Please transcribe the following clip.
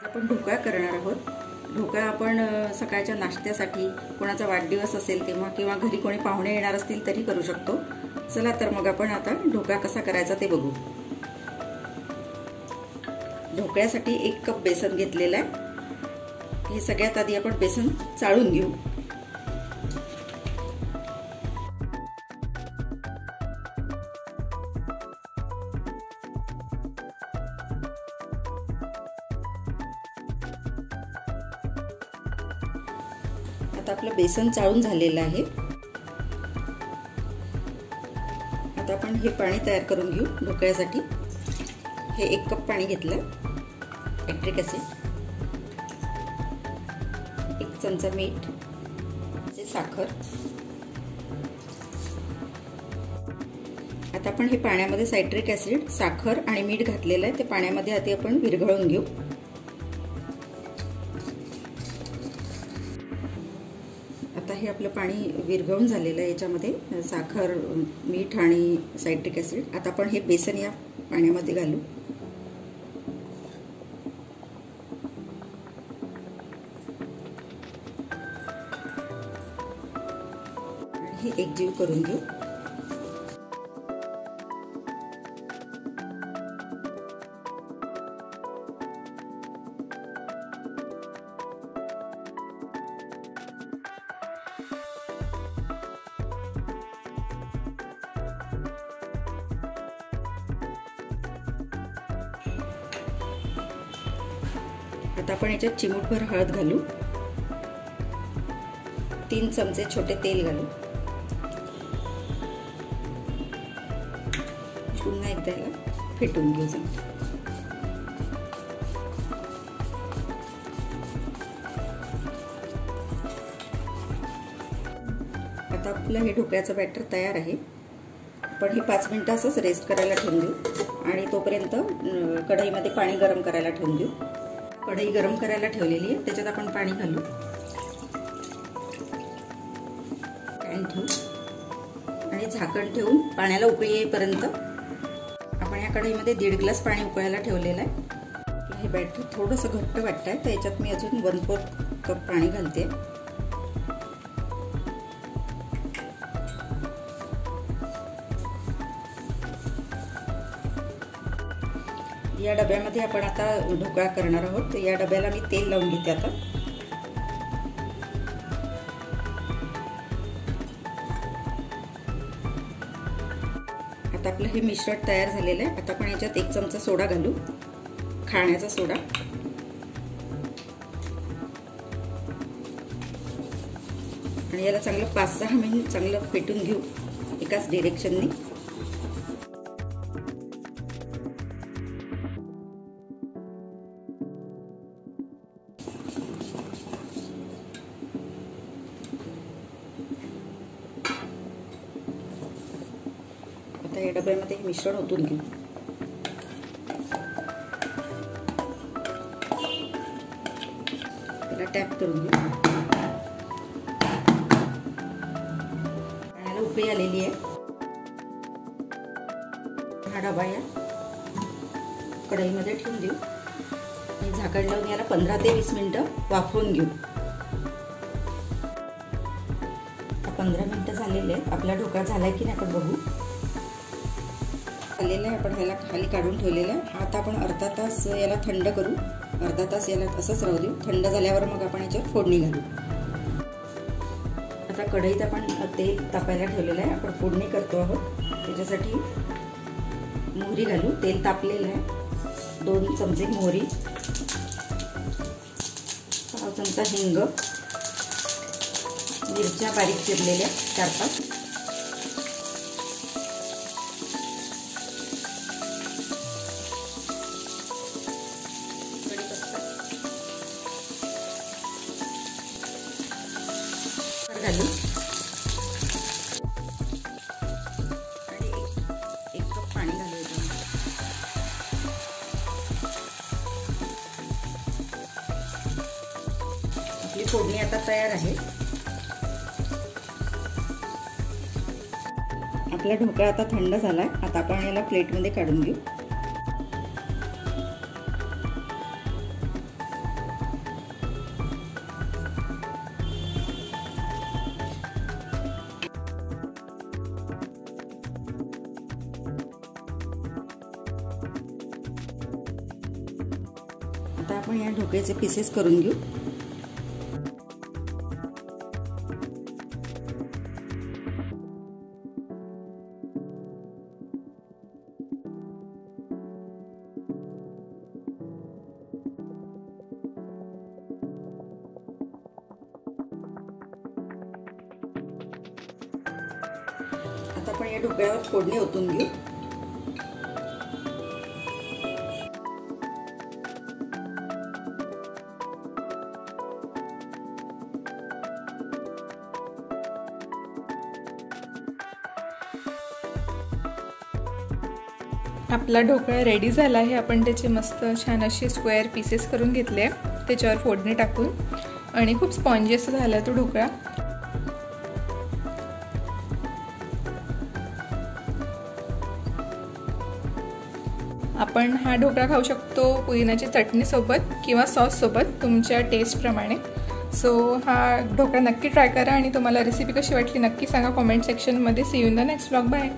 आपण ढोकळा करणार आहोत। ढोकळा आपण सकाळच्या नाश्त्यासाठी, कोणाचा वाढदिवस असेल तेव्हा किंवा घरी कोणी पाहुणे येणार असतील तरी करू शकतो। चला तर मग आपण आता ढोकळा कसा करायचा ते बघू। ढोकळ्यासाठी 1 कप बेसन घेतलेला आहे। हे सगळ्यात आधी आपण बेसन चाळून घेऊ। आता आपलं बेसन चाळून झालेलं आहे। आता आपण हे पाणी तयार करून घेऊ ढोकळ्यासाठी। हे 1 कप पाणी घेतलं, लॅक्टिक ॲसिड, 1 चमचा मीठ, साखर। आता आपण हे पाण्यामध्ये सायट्रिक ॲसिड, साखर आणि मीठ घातलेलं आहे, ते पाण्यामध्ये आधी आपण विरघळून घेऊ। आता हे आपलं पाणी विरघळून झालेलं आहे, याच्यामध्ये साखर, मीठ आणि सायट्रिक ॲसिड। आता आपण हे बेसन या पाण्यामध्ये घालू। हे एकजीव करून घेऊ। आता आपण याच्यात चिमूटभर हळद घालू, 3 चमचे छोटे तेल घालू। पुन्हा एकदा याला फेटून घेऊ। आता आपलं हे ढोकळ्याचं बॅटर तयार आहे। पण हे 5 मिनिटं असंच रेस्ट करायला ठेवून देऊ आणि तोपर्यंत कढईमध्ये पाणी गरम करायला ठेवून देऊ। कढई गरम करायला ठेवलेली आहे, त्याच्यात आपण पाणी घालू। पॅन ठेवू आणि झाकण ठेवून पाण्याला उकळी येईपर्यंत आपण या कढईमध्ये 1.5 ग्लास पाणी उकळायला ठेवलेलं आहे। हे बॅटर थोडंसं घट्ट वाटतंय, तर याच्यात मी अजून 1/4 कप पाणी घालते। या डब्यामध्ये आपण आता ढोकळा करणार आहोत, तर या डब्याला मी तेल लावून घेते। आता आपलं हे मिश्रण तयार झालेलं आहे। आता आपण याच्यात 1 चमचा सोडा घालू, खाण्याचा सोडा। आणि याला चांगलं 5-6 मिनिट चांगलं फेटून घेऊ एकाच डिरेक्शनने। आता या डब्यामध्ये हे मिश्रण ओतून घेऊ। त्याला टॅप करून घेऊ। पाण्याला उकळी आलेली आहे। हा डबा या कढईमध्ये ठेवून देऊ आणि झाकण लावून याला 15 ते 20 मिनिटं वाफवून घेऊ। 15 मिनिटं झालेले आहेत। आपला ढोकळा झालाय की नाही आपण बघू। झालेला आहे, आपण ह्याला खाली काढून ठेवलेला आहे। हा आता आपण अर्धा तास याला थंड करू, अर्धा तास याला असंच राहू देऊ। थंड झाल्यावर मग आपण याच्यावर फोडणी घालू। आता कढईत आपण तेल तापायला ठेवलेलं आहे, आपण फोडणी करतो आहोत। त्याच्यासाठी मोहरी घालू, तेल तापलेलं आहे। 2 चमचे मोहरी, 1 चमचा हिंग, मिरच्या बारीक चिरलेल्या 4-5, घालू आणि 1 कप पाणी घालू। आपली फोडणी आता तयार आहे। आपला ढोकळा आता थंड झालाय। आता आपण याला प्लेटमध्ये काढून घेऊ। आता आपण या ढोकळ्याचे पीसेस करून घेऊ. आता आपण या ढोकळ्यावर फोडणी ओतून घेऊ. आपला ढोकळा रेडी झाला आहे. आपण त्याचे मस्त छान असे स्क्वेअर पीसेस करून घेतले, त्याच्यावर फोडणी टाकून, आणि खूप स्पॉन्जी असा झाला तो ढोकळा. आपण हा ढोकळा खाऊ शकतो पुदिन्याची चटणी सोबत किंवा सॉस सोबत, तुमच्या टेस्ट प्रमाणे. सो हा ढोकळा नक्की ट्राय करा आणि तुम्हाला रेसिपी कशी वाटली नक्की सांगा कमेंट सेक्शनमध्ये. See you in the next vlog. Bye.